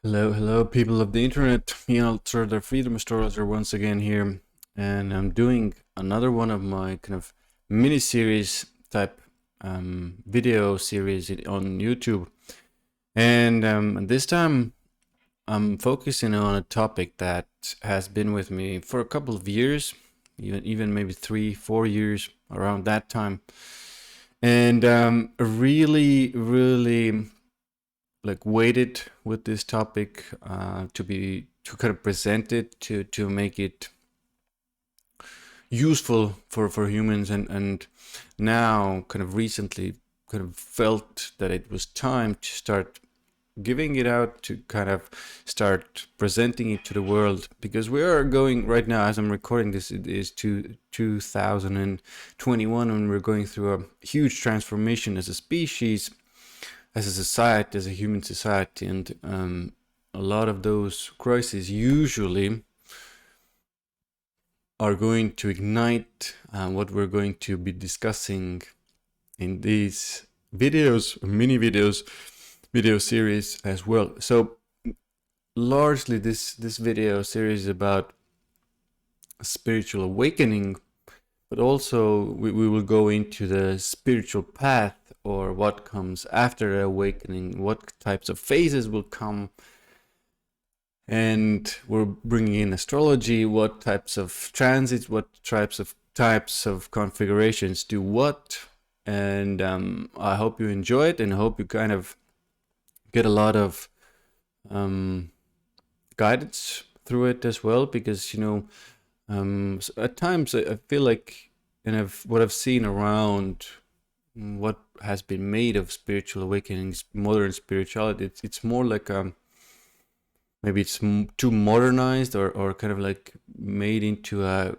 Hello, hello, people of the internet. Me, Alter, the Freedom Astrologer, once again here, and I'm doing another one of my kind of mini series type video series on YouTube. And this time I'm focusing on a topic that has been with me for a couple of years, even maybe 3-4 years around that time, and really like waited with this topic to kind of present it to make it useful for humans, and now kind of recently kind of felt that it was time to start giving it out, to kind of start presenting it to the world, because we are going right now, as I'm recording this, it is 2021, and we're going through a huge transformation as a species, as a society, as a human society, and a lot of those crises usually are going to ignite what we're going to be discussing in these videos, mini videos, video series as well. So largely this video series is about spiritual awakening, but also we will go into the spiritual path, or what comes after the awakening, what types of phases will come, and we're bringing in astrology, what types of transits, what types of configurations do what, and I hope you enjoy it, and I hope you kind of get a lot of guidance through it as well, because at times I feel like, and what I've seen around what has been made of spiritual awakenings, modern spirituality, it's more like maybe it's too modernized, or kind of like made into a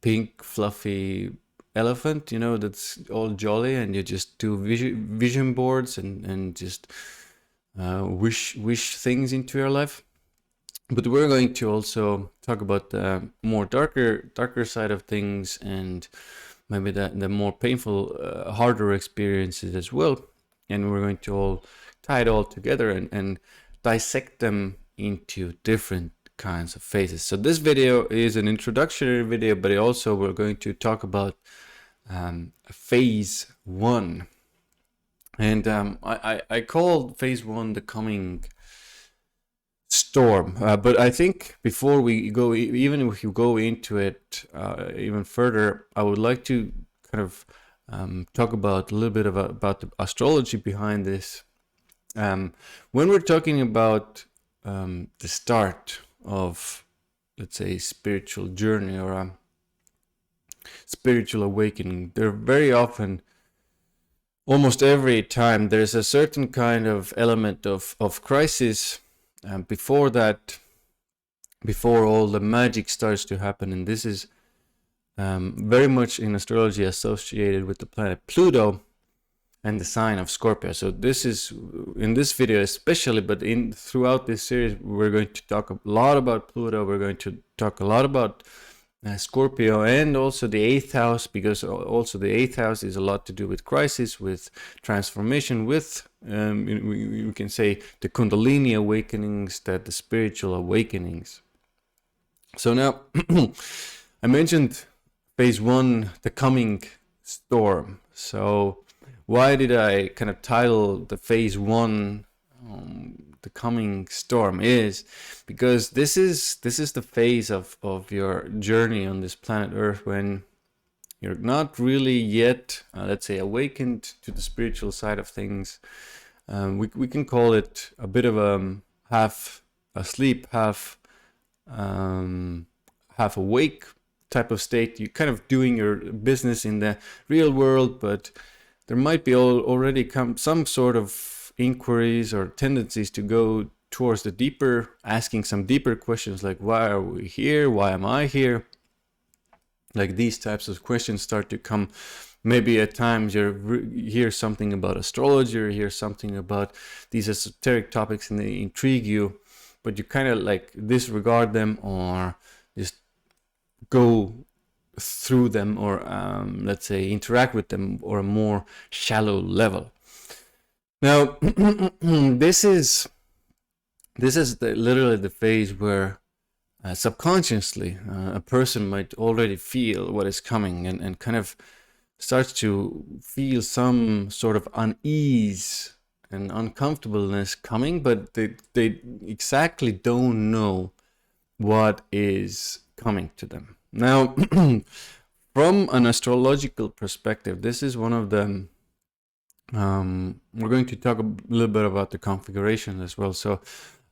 pink fluffy elephant, that's all jolly, and you just do vision boards and just wish things into your life. But we're going to also talk about the more darker side of things, and maybe the more painful, harder experiences as well. And we're going to all tie it all together and dissect them into different kinds of phases. So this video is an introductory video, but also we're going to talk about phase one. And I called phase one the coming storm, but I think before we go, even if you go into it even further, I would like to kind of talk about a little bit about the astrology behind this. When we're talking about the start of, let's say, spiritual journey or a spiritual awakening, there very often, almost every time, there's a certain kind of element of crisis before that, before all the magic starts to happen. And this is very much in astrology associated with the planet Pluto and the sign of Scorpio. So this is in this video especially, but throughout this series we're going to talk a lot about Pluto. We're going to talk a lot about Scorpio, and also the 8th house, because also the 8th house is a lot to do with crisis, with transformation, with we can say the Kundalini awakenings, that the spiritual awakenings. So now I mentioned phase one, the coming storm. So why did I kind of title the phase one the coming storm? Is because this is the phase of your journey on this planet Earth when you're not really yet, let's say, awakened to the spiritual side of things. We can call it a bit of a half asleep, half awake type of state. You're kind of doing your business in the real world, but there might be already some sort of inquiries or tendencies to go towards the deeper, asking some deeper questions like, why are we here? Why am I here? Like these types of questions start to come. Maybe at times you hear something about astrology, or hear something about these esoteric topics and they intrigue you, but you kind of like disregard them, or just go through them, or let's say interact with them on a more shallow level. Now this is this is literally the phase where subconsciously a person might already feel what is coming, and kind of starts to feel some sort of unease and uncomfortableness coming, but they exactly don't know what is coming to them. Now, from an astrological perspective, this is one of the we're going to talk a little bit about the configuration as well. So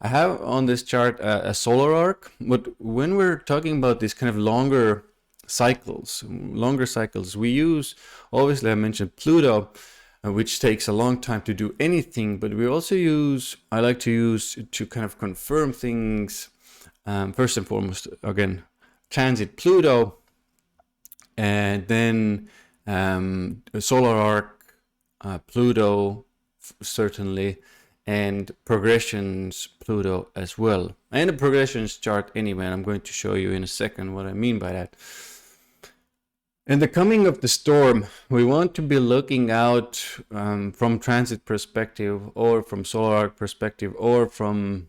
I have on this chart a solar arc, but when we're talking about these kind of longer cycles, we use, obviously I mentioned Pluto, which takes a long time to do anything, but we also I like to use to kind of confirm things. First and foremost, again, transit Pluto, and then a solar arc, Pluto certainly, and progressions Pluto as well, and a progressions chart anyway. I'm going to show you in a second what I mean by that. In the coming of the storm, we want to be looking out from transit perspective, or from solar arc perspective, or from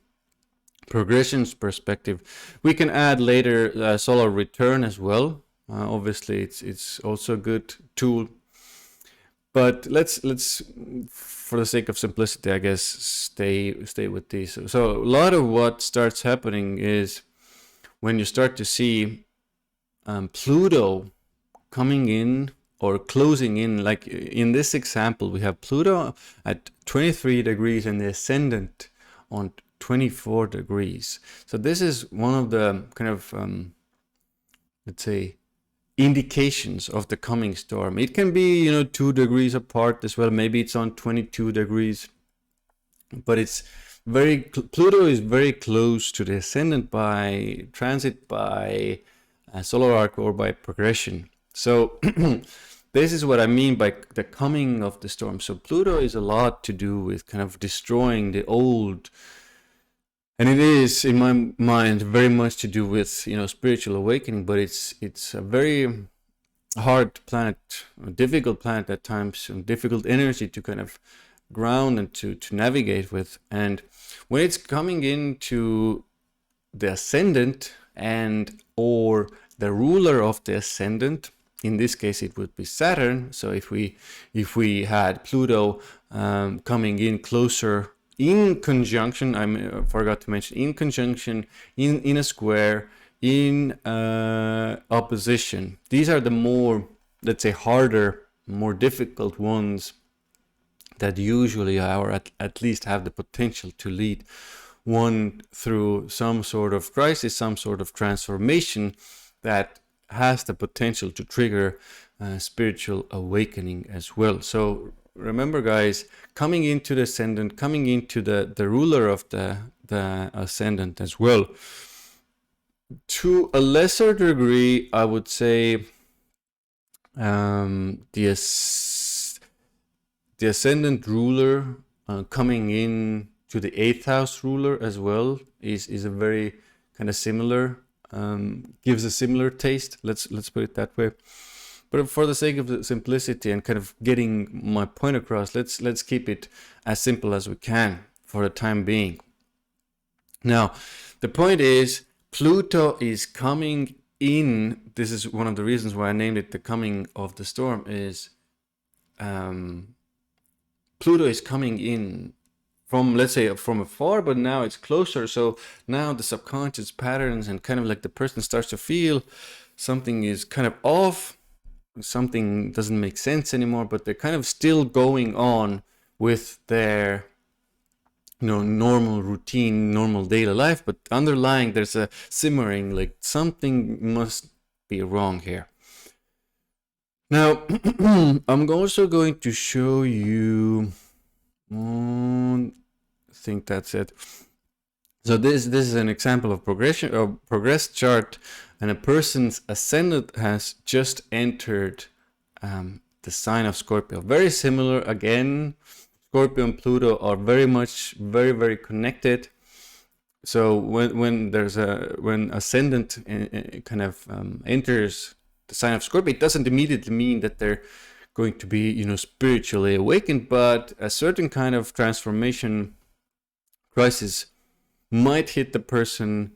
progressions perspective. We can add later solar return as well. Obviously, it's also a good tool. But let's for the sake of simplicity, I guess, stay with these. So a lot of what starts happening is when you start to see Pluto coming in or closing in. Like in this example, we have Pluto at 23 degrees and the ascendant on 24 degrees. So this is one of the kind of let's say indications of the coming storm. It can be 2 degrees apart as well. Maybe it's on 22 degrees, but it's Pluto is very close to the ascendant by transit, by solar arc, or by progression. So this is what I mean by the coming of the storm. So Pluto is a lot to do with kind of destroying the old, and it is, in my mind, very much to do with spiritual awakening. But it's a very hard planet, a difficult planet at times, and difficult energy to kind of ground and to navigate with. And when it's coming into the ascendant and or the ruler of the ascendant, in this case it would be Saturn. So if we had Pluto coming in closer, in conjunction, I forgot to mention, in conjunction, in a square, in opposition, these are the more, let's say, harder, more difficult ones that usually are at least have the potential to lead one through some sort of crisis, some sort of transformation that has the potential to trigger spiritual awakening as well. So remember, guys, coming into the ascendant, coming into the ruler of the ascendant as well. To a lesser degree, I would say the ascendant ruler coming in to the 8th house ruler as well is a very kind of similar, gives a similar taste. Let's put it that way. But for the sake of the simplicity and kind of getting my point across, let's keep it as simple as we can for the time being. Now, the point is, Pluto is coming in. This is one of the reasons why I named it the coming of the storm, is Pluto is coming in from, let's say, from afar, but now it's closer. So now the subconscious patterns and kind of like the person starts to feel something is kind of off, something doesn't make sense anymore, but they're kind of still going on with their normal routine, normal daily life, but underlying there's a simmering, like something must be wrong here. Now, I'm also going to show you, I think that's it. So this is an example of progress chart, and a person's ascendant has just entered the sign of Scorpio. Very similar again. Scorpio and Pluto are very much very connected. So when ascendant kind of enters the sign of Scorpio, it doesn't immediately mean that they're going to be spiritually awakened, but a certain kind of transformation crisis might hit the person,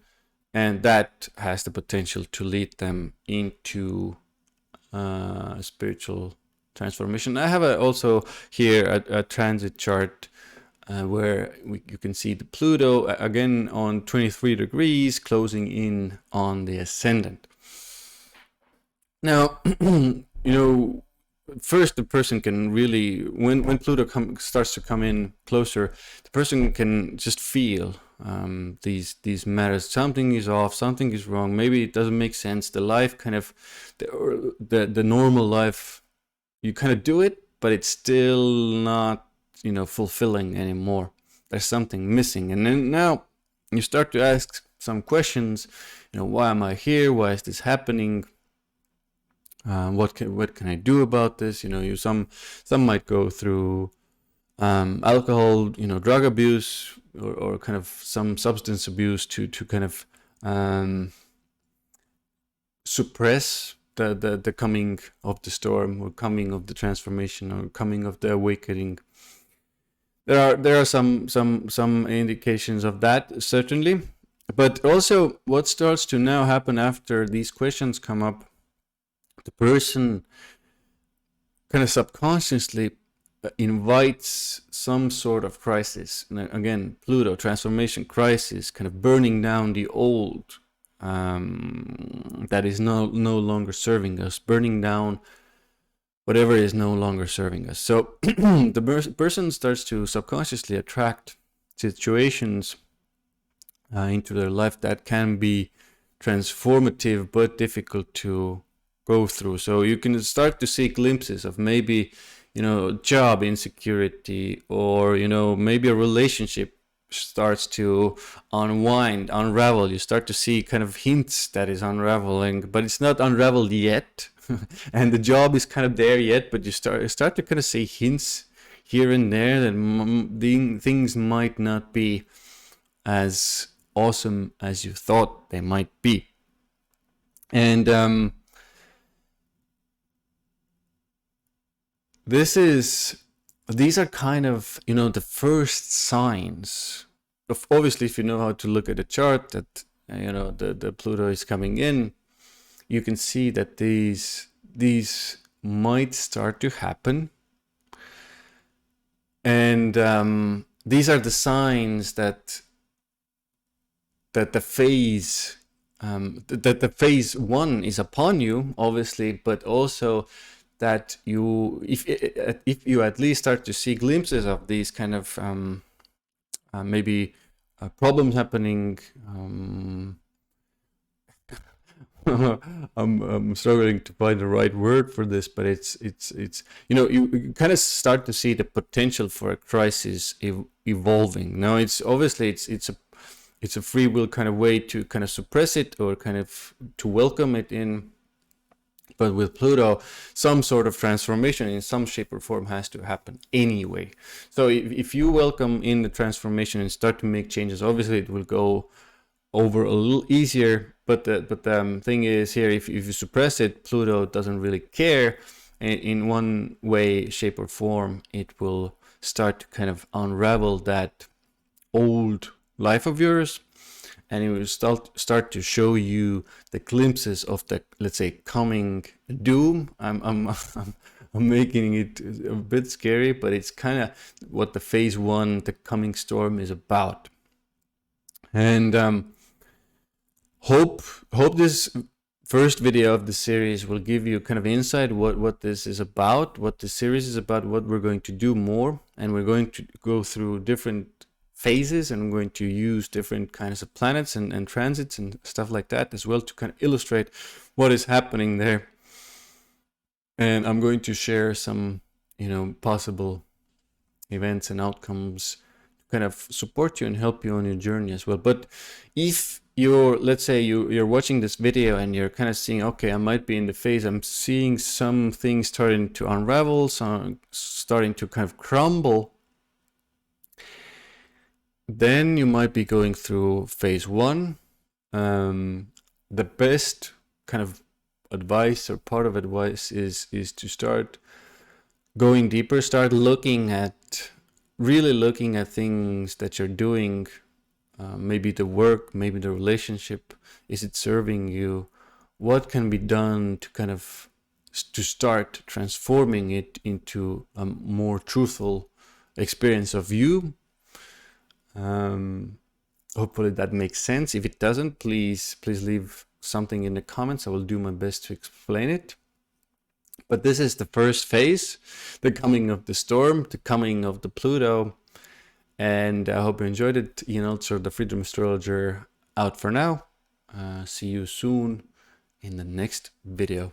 and that has the potential to lead them into spiritual transformation. I have also here a transit chart where you can see the Pluto again on 23 degrees closing in on the ascendant. Now, first the person can really, when Pluto starts to come in closer, the person can just feel these matters. Something is off, something is wrong, maybe it doesn't make sense. The life kind of, the normal life, you kind of do it, but it's still not, fulfilling anymore. There's something missing. And then now you start to ask some questions, why am I here? Why is this happening? What can I do about this? Some might go through alcohol, drug abuse, or kind of some substance abuse to kind of suppress the coming of the storm, or coming of the transformation, or coming of the awakening. There are some indications of that, certainly, but also what starts to now happen after these questions come up, the person kind of subconsciously invites some sort of crisis. And again, Pluto, transformation, crisis, kind of burning down the old that is no longer serving us, burning down whatever is no longer serving us. So the person starts to subconsciously attract situations into their life that can be transformative but difficult to go through. So you can start to see glimpses of maybe, job insecurity, or, maybe a relationship starts to unravel. You start to see kind of hints that is unraveling, but it's not unraveled yet. And the job is kind of there yet, but you start to kind of see hints here and there that things might not be as awesome as you thought they might be. And these are kind of, the first signs of, obviously, if you know how to look at a chart, that, the Pluto is coming in, you can see that these might start to happen. And these are the signs that the phase, that the phase one is upon you, obviously, but also that if you at least start to see glimpses of these kind of maybe problems happening. I'm struggling to find the right word for this, but it's you kind of start to see the potential for a crisis evolving. Now it's obviously it's a free will kind of way to kind of suppress it, or kind of to welcome it in. But with Pluto, some sort of transformation in some shape or form has to happen anyway. So if you welcome in the transformation and start to make changes, obviously it will go over a little easier. But the thing is here, if you suppress it, Pluto doesn't really care. In one way, shape or form, it will start to kind of unravel that old life of yours. And it will start to show you the glimpses of the, let's say, coming doom. I'm making it a bit scary, but it's kind of what the phase one, the coming storm, is about. And hope this first video of the series will give you kind of insight what this is about, what the series is about, what we're going to do more, and we're going to go through different phases, and I'm going to use different kinds of planets and transits and stuff like that as well to kind of illustrate what is happening there. And I'm going to share some, possible events and outcomes to kind of support you and help you on your journey as well. But if let's say you're watching this video and you're kind of seeing, okay, I might be in the phase, I'm seeing some things starting to unravel, some starting to kind of crumble, then you might be going through phase one. The best kind of advice, or part of advice, is to start going deeper, start really looking at things that you're doing maybe the work, maybe the relationship. Is it serving you? What can be done to kind of to start transforming it into a more truthful experience of you? Hopefully that makes sense. If it doesn't, please leave something in the comments. I will do my best to explain it. But this is the first phase, the coming of the storm, the coming of the Pluto. And I hope you enjoyed it. So the Freedom Astrologer out for now. See you soon in the next video.